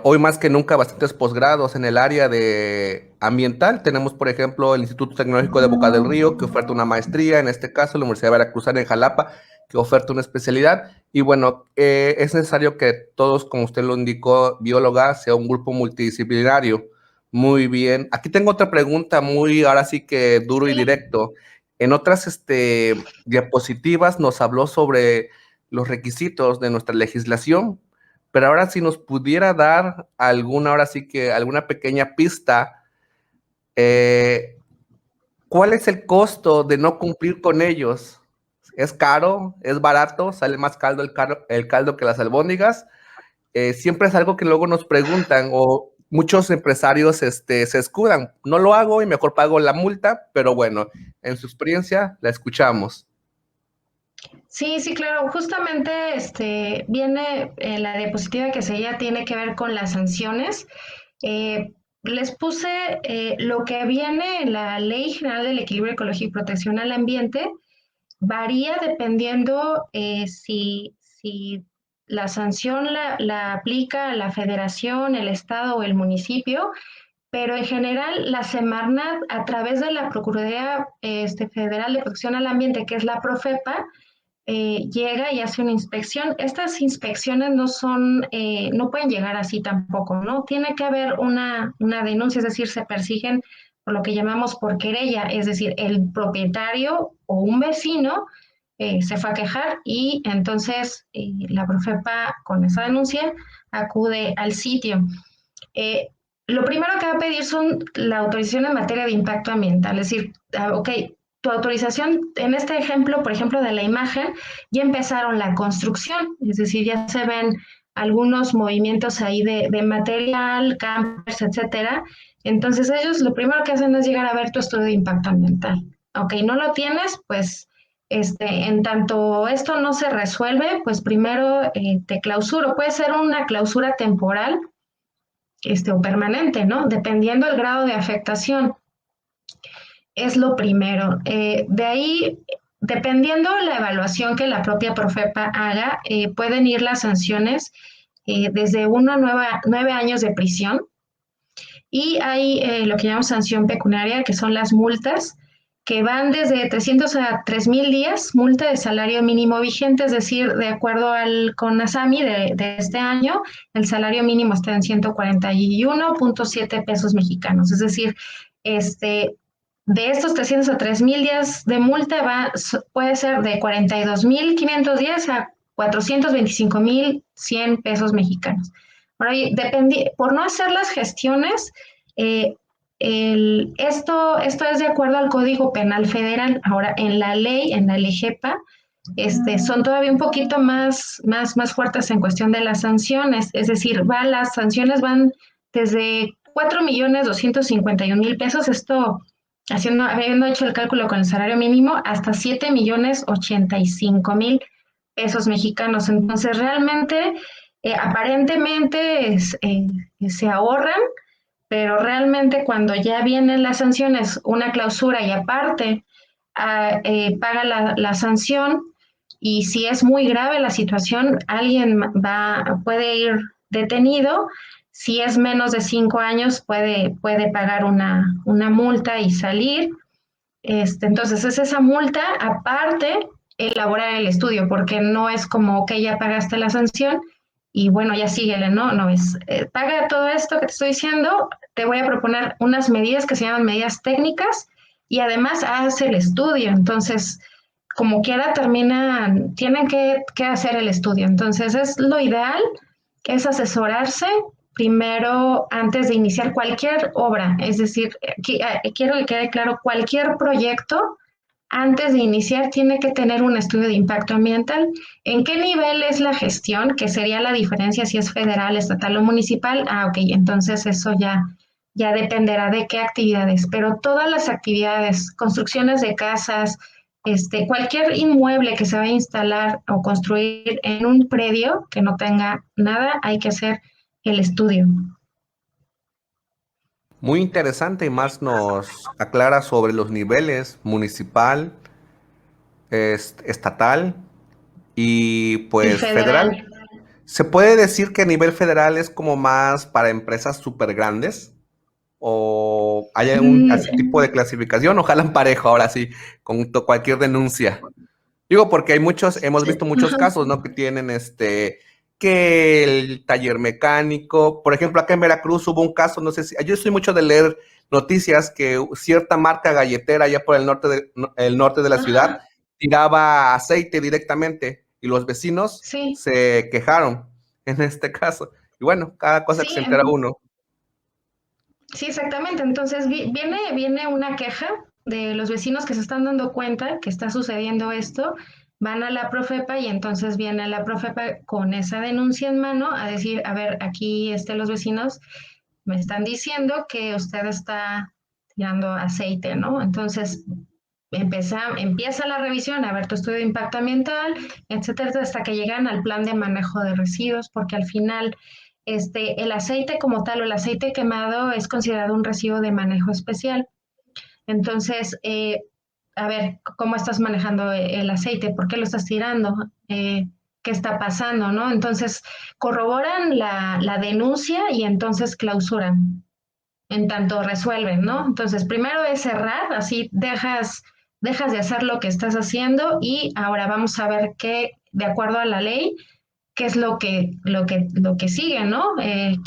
hoy más que nunca, bastantes posgrados en el área de ambiental. Tenemos, por ejemplo, el Instituto Tecnológico de Boca del Río, que oferta una maestría, en este caso, la Universidad Veracruzana en Jalapa, que oferta una especialidad. Y bueno, es necesario que todos, como usted lo indicó, bióloga, sea un grupo multidisciplinario. Muy bien. Aquí tengo otra pregunta, muy, ahora sí que duro y Sí. directo. En otras diapositivas nos habló sobre los requisitos de nuestra legislación, pero ahora si nos pudiera dar alguna, ahora sí que alguna pequeña pista, eh, ¿cuál es el costo de no cumplir con ellos? ¿Es caro? ¿Es barato? ¿Sale más caldo el caldo que las albóndigas? Siempre es algo que luego nos preguntan o muchos empresarios se escudan. No lo hago y mejor pago la multa, pero bueno, en su experiencia la escuchamos. Sí, sí, claro. Justamente viene la diapositiva que se ya tiene que ver con las sanciones. Les puse lo que viene en la Ley General del Equilibrio Ecológico y Protección al Ambiente. Varía dependiendo si la sanción la aplica la federación, el estado o el municipio, pero en general la Semarnat, a través de la Procuraduría Federal de Protección al Ambiente, que es la Profepa, llega y hace una inspección. Estas inspecciones no pueden llegar así tampoco, ¿no? Tiene que haber una denuncia, es decir, se persiguen por lo que llamamos por querella, es decir, el propietario o un vecino se fue a quejar y entonces la Profepa con esa denuncia acude al sitio. Eh, lo primero que va a pedir son la autorización en materia de impacto ambiental, es decir, ok, tu autorización, en este ejemplo, por ejemplo, de la imagen, ya empezaron la construcción, es decir, ya se ven algunos movimientos ahí de material, campers, etcétera. Entonces ellos lo primero que hacen es llegar a ver tu estudio de impacto ambiental. Ok, no lo tienes, pues en tanto esto no se resuelve, pues primero te clausuro. Puede ser una clausura temporal o permanente, ¿no? Dependiendo del grado de afectación. Es lo primero. De ahí, dependiendo la evaluación que la propia Profepa haga, pueden ir las sanciones desde 1 a 9 años de prisión. Y hay lo que llamamos sanción pecuniaria, que son las multas, que van desde 300 a 3,000 días, multa de salario mínimo vigente, es decir, de acuerdo al CONASAMI de este año, el salario mínimo está en 141.7 pesos mexicanos, es decir, de estos 300 a 3,000 días de multa puede ser de 42,500 días a 425,100 pesos mexicanos. Ahora, por no hacer las gestiones, esto es de acuerdo al Código Penal Federal. Ahora, en la LEGEPA, son todavía un poquito más fuertes en cuestión de las sanciones. Es decir, las sanciones van desde 4,251,000 pesos, esto habiendo hecho el cálculo con el salario mínimo, hasta 7,085,000 pesos mexicanos. Entonces, realmente, aparentemente se ahorran, pero realmente cuando ya vienen las sanciones, una clausura y aparte paga la sanción, y si es muy grave la situación, alguien puede ir detenido. Si es menos de 5 años, puede pagar una multa y salir. Entonces, es esa multa, aparte, elaborar el estudio, porque no es como que ya pagaste la sanción y bueno, ya síguele, ¿no? No es, paga todo esto que te estoy diciendo, te voy a proponer unas medidas que se llaman medidas técnicas y además haz el estudio. Entonces, como quiera, tienen que hacer el estudio. Entonces, es lo ideal, es asesorarse primero antes de iniciar cualquier obra. Es decir, quiero que quede claro, cualquier proyecto antes de iniciar tiene que tener un estudio de impacto ambiental. ¿En qué nivel es la gestión? Que sería la diferencia si es federal, estatal o municipal. Ok, entonces eso ya dependerá de qué actividades, pero todas las actividades, construcciones de casas, cualquier inmueble que se va a instalar o construir en un predio que no tenga nada, hay que hacer el estudio. Muy interesante y más nos aclara sobre los niveles municipal, estatal y Y pues federal. federal. ¿Se puede decir que a nivel federal es como más para empresas súper grandes? ¿O hay algún así tipo de clasificación o jalan parejo ahora sí con cualquier denuncia? Digo, porque hemos visto muchos casos, ¿no? Que tienen que el taller mecánico, por ejemplo, acá en Veracruz hubo un caso, no sé si, yo soy mucho de leer noticias que cierta marca galletera allá por el norte de la ciudad Ajá, tiraba aceite directamente y los vecinos sí, se quejaron en este caso. Y bueno, cada cosa que se sí, entera uno. sí, exactamente. Entonces viene una queja de los vecinos que se están dando cuenta que está sucediendo esto, van a la Profepa y entonces viene la Profepa con esa denuncia en mano a decir, a ver, aquí los vecinos me están diciendo que usted está tirando aceite, ¿no? Entonces empieza la revisión, a ver tu estudio de impacto ambiental, etcétera, hasta que llegan al plan de manejo de residuos, porque al final el aceite como tal o el aceite quemado es considerado un residuo de manejo especial. Entonces, a ver, ¿cómo estás manejando el aceite? ¿Por qué lo estás tirando? ¿Qué está pasando? ¿No? Entonces, corroboran la denuncia y entonces clausuran, en tanto resuelven, ¿no? Entonces, primero es cerrar, así dejas de hacer lo que estás haciendo y ahora vamos a ver qué, de acuerdo a la ley, qué es lo que sigue, ¿no?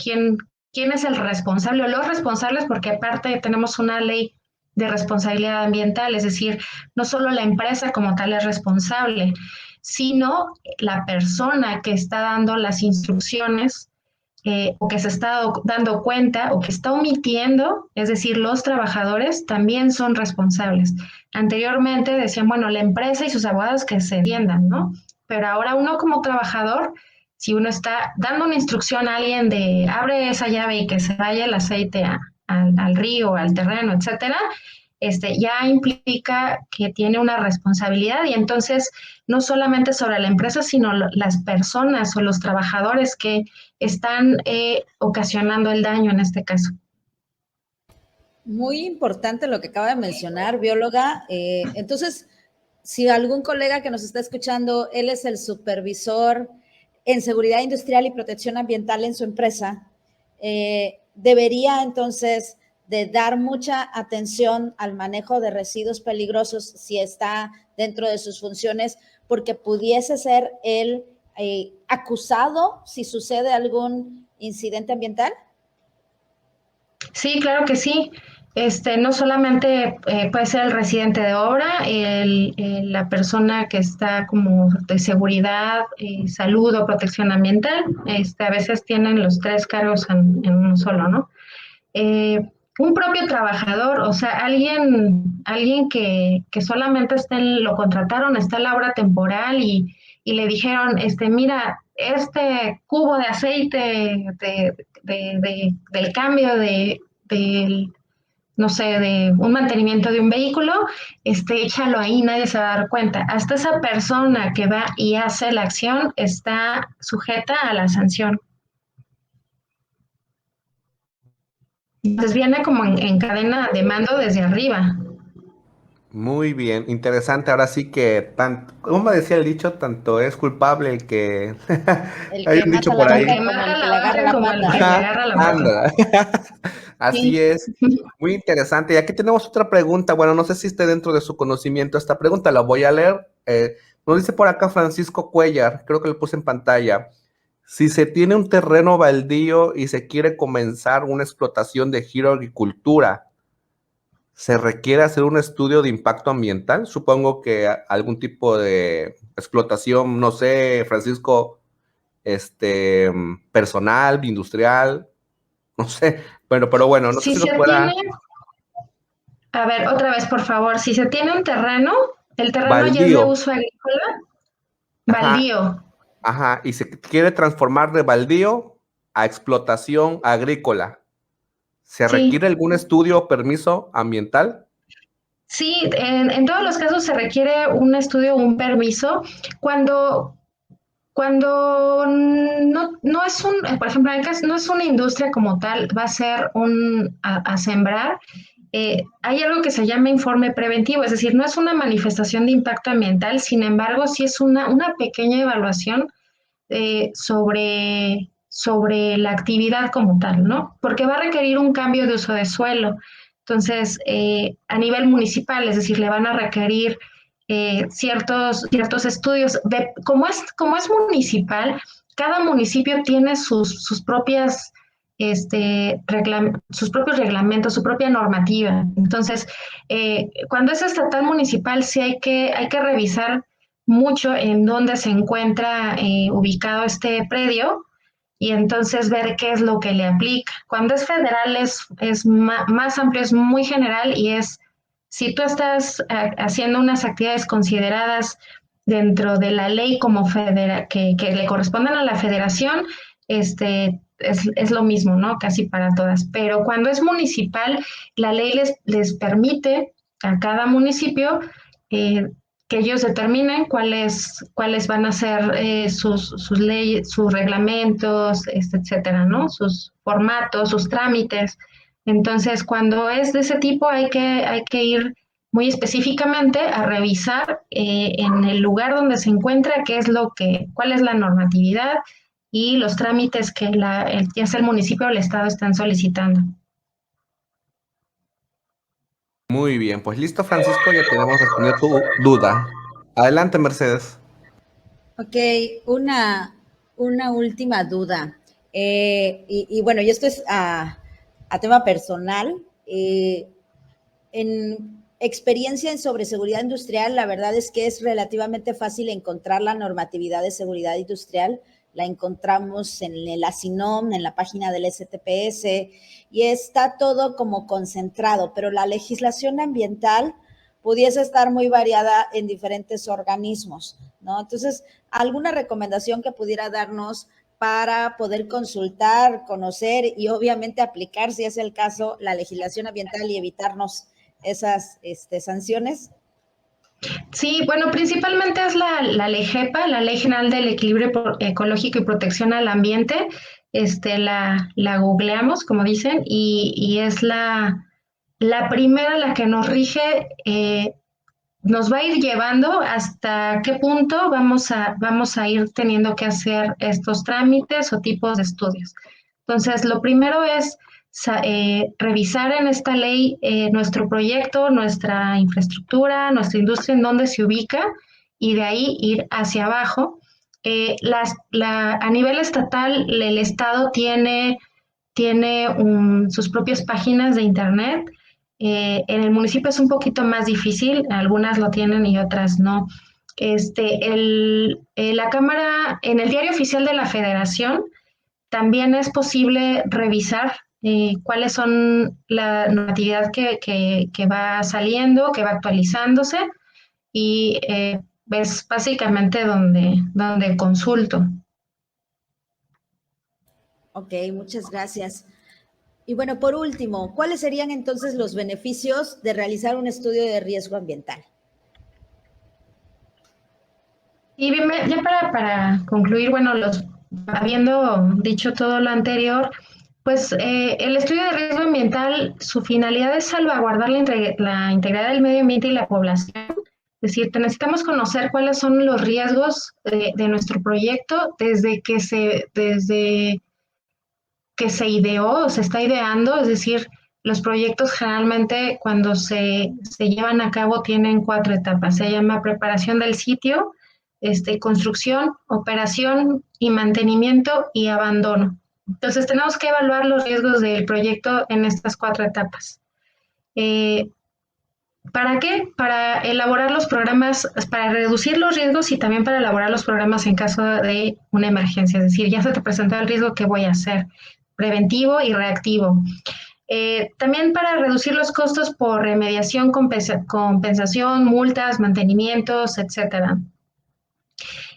¿Quién es el responsable o los responsables? Porque aparte tenemos una ley de responsabilidad ambiental, es decir, no solo la empresa como tal es responsable, sino la persona que está dando las instrucciones o que se está dando cuenta o que está omitiendo, es decir, los trabajadores también son responsables. Anteriormente decían, bueno, la empresa y sus abogados que se entiendan, ¿no? Pero ahora uno como trabajador, si uno está dando una instrucción a alguien de abre esa llave y que se vaya el aceite al río, al terreno, etcétera, ya implica que tiene una responsabilidad y entonces no solamente sobre la empresa, sino las personas o los trabajadores que están ocasionando el daño en este caso. Muy importante lo que acaba de mencionar, bióloga. Entonces, si algún colega que nos está escuchando, él es el supervisor en seguridad industrial y protección ambiental en su empresa, debería entonces de dar mucha atención al manejo de residuos peligrosos si está dentro de sus funciones, porque pudiese ser el acusado si sucede algún incidente ambiental. Sí, claro que sí. No solamente puede ser el residente de obra, la persona que está como de seguridad, salud o protección ambiental, a veces tienen los tres cargos en uno solo, ¿no? Un propio trabajador, o sea, alguien que solamente lo contrataron, está en la obra temporal y le dijeron, mira, este cubo de aceite del cambio del, no sé, de un mantenimiento de un vehículo, échalo ahí, nadie se va a dar cuenta. Hasta esa persona que va y hace la acción está sujeta a la sanción. Entonces viene como en cadena de mando desde arriba. Muy bien, interesante. Ahora sí que, como decía el dicho, tanto es culpable el que... El Hay que un dicho mata por la El ahí. que vaca como mata el que la le agarra vaca la como el que pata. le Ajá, agarra la pata. anda. Así Sí. es. Muy interesante. Y aquí tenemos otra pregunta. Bueno, no sé si esté dentro de su conocimiento esta pregunta. La voy a leer. Nos dice por acá Francisco Cuellar, creo que lo puse en pantalla. Si se tiene un terreno baldío y se quiere comenzar una explotación de agricultura, ¿se requiere hacer un estudio de impacto ambiental? Supongo que algún tipo de explotación, no sé, Francisco, personal, industrial, no sé, pero bueno, no sé Si si nos se tiene, pueda... a ver, otra vez, por favor, si se tiene un terreno, el terreno ya es de Baldío, uso agrícola, ajá, baldío. ajá, y se quiere transformar de baldío a explotación agrícola. ¿Se Sí, requiere algún estudio o permiso ambiental? sí, en todos los casos se requiere un estudio o un permiso. Cuando, cuando no es un, por ejemplo, en el caso, no es una industria como tal, va a ser a sembrar. Hay algo que se llama informe preventivo, es decir, no es una manifestación de impacto ambiental, sin embargo, sí es una pequeña evaluación sobre la actividad como tal, ¿no? Porque va a requerir un cambio de uso de suelo. Entonces, a nivel municipal, es decir, le van a requerir ciertos estudios. Como es municipal, cada municipio tiene sus propias sus propios reglamentos, su propia normativa. Entonces, cuando es estatal municipal, sí hay que revisar mucho en dónde se encuentra ubicado este predio y entonces ver qué es lo que le aplica. Cuando es federal es más amplio, es muy general y es, si tú estás haciendo unas actividades consideradas dentro de la ley como que le corresponden a la federación, es lo mismo, ¿no? Casi para todas. Pero cuando es municipal, la ley les permite a cada municipio eh, que ellos determinen cuáles van a ser sus leyes, sus reglamentos, etcétera, ¿no? Sus formatos, sus trámites. Entonces, cuando es de ese tipo, hay que ir muy específicamente a revisar en el lugar donde se encuentra cuál es la normatividad y los trámites que ya sea el municipio o el estado están solicitando. Muy bien, pues listo, Francisco, ya tenemos respondido tu duda. Adelante, Mercedes. Ok, una última duda. Y bueno, y esto es a tema personal. En experiencia en sobre seguridad industrial, la verdad es que es relativamente fácil encontrar la normatividad de seguridad industrial. La encontramos en el ASINOM, en la página del STPS, y está todo como concentrado, pero la legislación ambiental pudiese estar muy variada en diferentes organismos, ¿no? Entonces, alguna recomendación que pudiera darnos para poder consultar, conocer y obviamente aplicar, si es el caso, la legislación ambiental y evitarnos esas sanciones. Sí, bueno, principalmente es la ley GEPA, la Ley General del Equilibrio Ecológico y Protección al Ambiente. La googleamos, como dicen, y es la primera, la que nos rige, nos va a ir llevando hasta qué punto vamos a ir teniendo que hacer estos trámites o tipos de estudios. Entonces, lo primero es revisar en esta ley nuestro proyecto, nuestra infraestructura, nuestra industria, en dónde se ubica y de ahí ir hacia abajo. A nivel estatal, el Estado tiene sus propias páginas de Internet. En el municipio es un poquito más difícil, algunas lo tienen y otras no. La Cámara, en el Diario Oficial de la Federación, también es posible revisar cuáles son la normatividad que va saliendo, que va actualizándose y es básicamente donde consulto. Ok, muchas gracias. Y bueno, por último, ¿cuáles serían entonces los beneficios de realizar un estudio de riesgo ambiental? Y bien, ya para concluir, bueno, habiendo dicho todo lo anterior, Pues el estudio de riesgo ambiental, su finalidad es salvaguardar la integridad del medio ambiente y la población. Es decir, necesitamos conocer cuáles son los riesgos de nuestro proyecto desde que se ideó o se está ideando. Es decir, los proyectos generalmente cuando se llevan a cabo tienen 4 etapas. Se llama preparación del sitio, construcción, operación y mantenimiento y abandono. Entonces tenemos que evaluar los riesgos del proyecto en estas 4 etapas. ¿Para qué? Para elaborar los programas, para reducir los riesgos y también para elaborar los programas en caso de una emergencia. Es decir, ya se te presentó el riesgo, ¿qué voy a hacer? Preventivo y reactivo. También para reducir los costos por remediación, compensación, multas, mantenimientos, etcétera.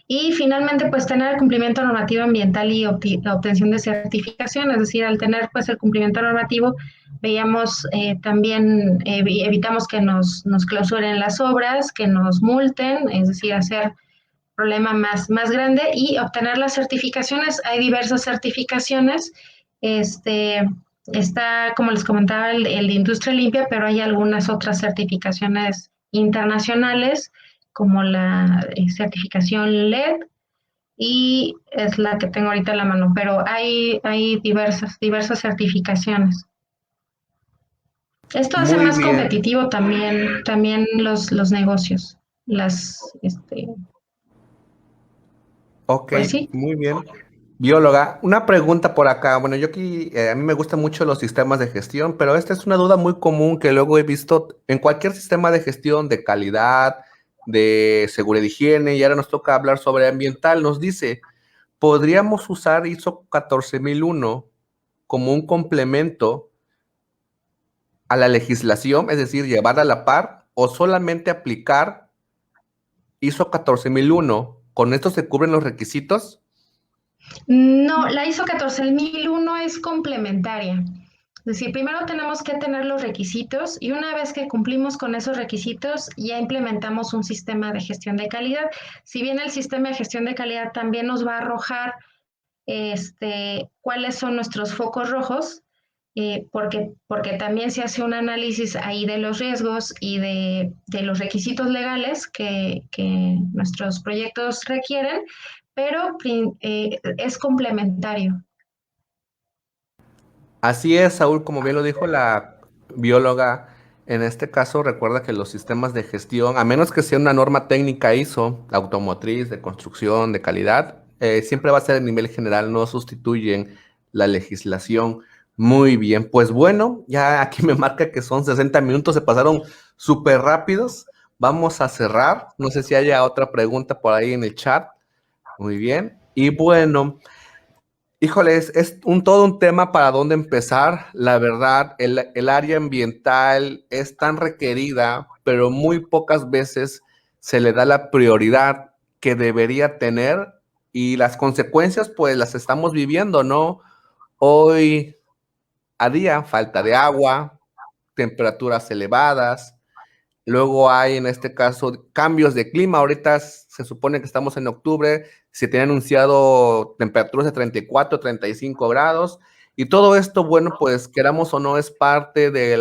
Y finalmente, pues tener el cumplimiento normativo ambiental y obtención de certificación, es decir, al tener pues el cumplimiento normativo, veíamos también, evitamos que nos clausuren las obras, que nos multen, es decir, hacer problema más grande y obtener las certificaciones. Hay diversas certificaciones, está, como les comentaba, el de Industria Limpia, pero hay algunas otras certificaciones internacionales, como la certificación LED, y es la que tengo ahorita en la mano, pero hay diversas certificaciones. Esto hace Muy más bien. competitivo también los negocios, Ok, pues sí. muy bien. Bióloga, una pregunta por acá. Bueno, yo aquí, a mí me gustan mucho los sistemas de gestión, pero esta es una duda muy común que luego he visto en cualquier sistema de gestión de calidad, de seguridad y higiene, y ahora nos toca hablar sobre ambiental. Nos dice, ¿podríamos usar ISO 14001 como un complemento a la legislación, es decir, llevarla a la par, o solamente aplicar ISO 14001? ¿Con esto se cubren los requisitos? No, la ISO 14001 es complementaria. Es decir, primero tenemos que tener los requisitos y una vez que cumplimos con esos requisitos, ya implementamos un sistema de gestión de calidad. Si bien el sistema de gestión de calidad también nos va a arrojar cuáles son nuestros focos rojos, porque también se hace un análisis ahí de los riesgos y de los requisitos legales que nuestros proyectos requieren, pero es complementario. Así es, Saúl, como bien lo dijo la bióloga, en este caso recuerda que los sistemas de gestión, a menos que sea una norma técnica ISO, automotriz, de construcción, de calidad, siempre va a ser a nivel general, no sustituyen la legislación. Muy bien, pues bueno, ya aquí me marca que son 60 minutos, se pasaron súper rápidos. Vamos a cerrar. No sé si haya otra pregunta por ahí en el chat. Muy bien. Y bueno, híjoles, es todo un tema para dónde empezar. La verdad, el área ambiental es tan requerida, pero muy pocas veces se le da la prioridad que debería tener y las consecuencias pues las estamos viviendo, ¿no? Hoy a día, falta de agua, temperaturas elevadas. Luego hay, en este caso, cambios de clima. Ahorita se supone que estamos en octubre, se tiene anunciado temperaturas de 34, 35 grados. Y todo esto, bueno, pues queramos o no, es parte de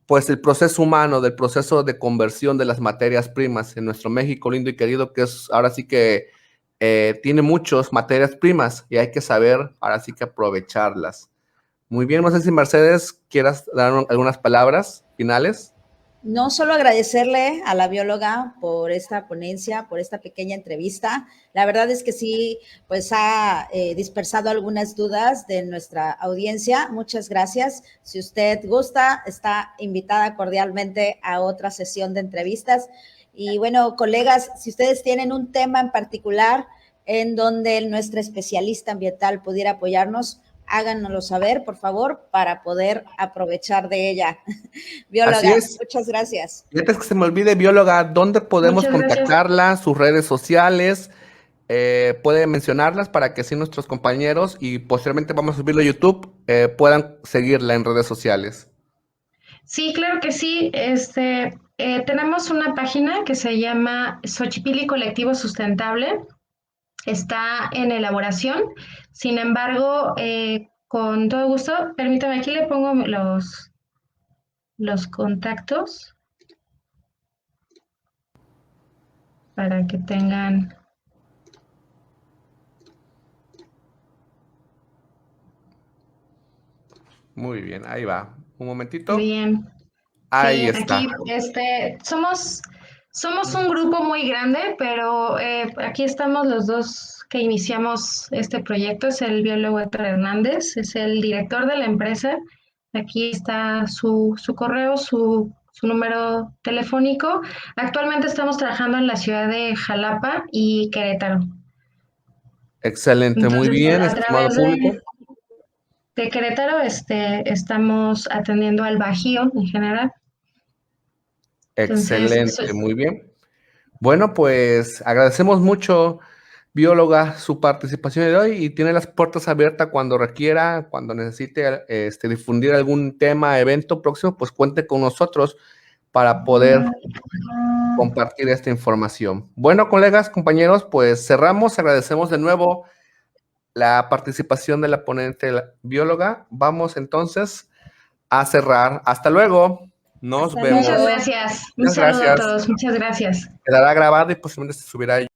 pues el proceso humano, del proceso de conversión de las materias primas en nuestro México lindo y querido, que es ahora sí que tiene muchas materias primas y hay que saber ahora sí que aprovecharlas. Muy bien, no sé si Mercedes quieras dar algunas palabras finales. No solo agradecerle a la bióloga por esta ponencia, por esta pequeña entrevista. La verdad es que sí, pues ha dispersado algunas dudas de nuestra audiencia. Muchas gracias. Si usted gusta, está invitada cordialmente a otra sesión de entrevistas. Y bueno, colegas, si ustedes tienen un tema en particular en donde nuestra especialista ambiental pudiera apoyarnos, háganoslo saber, por favor, para poder aprovechar de ella. Así Bióloga, es. muchas gracias. Y antes que se me olvide, bióloga, ¿dónde podemos Muchas gracias. contactarla? Sus redes sociales. Puede mencionarlas para que así nuestros compañeros y posteriormente vamos a subirlo a YouTube, puedan seguirla en redes sociales. Sí, claro que sí. Tenemos una página que se llama Xochipilli Colectivo Sustentable. está en elaboración. Sin embargo, con todo gusto, permítame, aquí le pongo los contactos para que tengan... Muy bien, ahí va. Un momentito. Bien. Ahí Sí, está. aquí somos un grupo muy grande, pero aquí estamos los dos que iniciamos este proyecto. Es el biólogo Héctor Hernández, es el director de la empresa. Aquí está su correo, su número telefónico. Actualmente estamos trabajando en la ciudad de Jalapa y Querétaro. Excelente, muy Entonces, bien, a estimado través público. de Querétaro, estamos atendiendo al Bajío en general. Entonces, Excelente, muy bien. Bueno, pues agradecemos mucho, bióloga, su participación de hoy y tiene las puertas abiertas cuando requiera, cuando necesite difundir algún tema, evento próximo, pues cuente con nosotros para poder compartir esta información. Bueno, colegas, compañeros, pues cerramos. Agradecemos de nuevo la participación de la ponente bióloga. Vamos entonces a cerrar. Hasta luego. Nos Hasta vemos. muchas luego. gracias. Un Muchas saludo a gracias. todos. Muchas gracias. Quedará grabado y posiblemente se subirá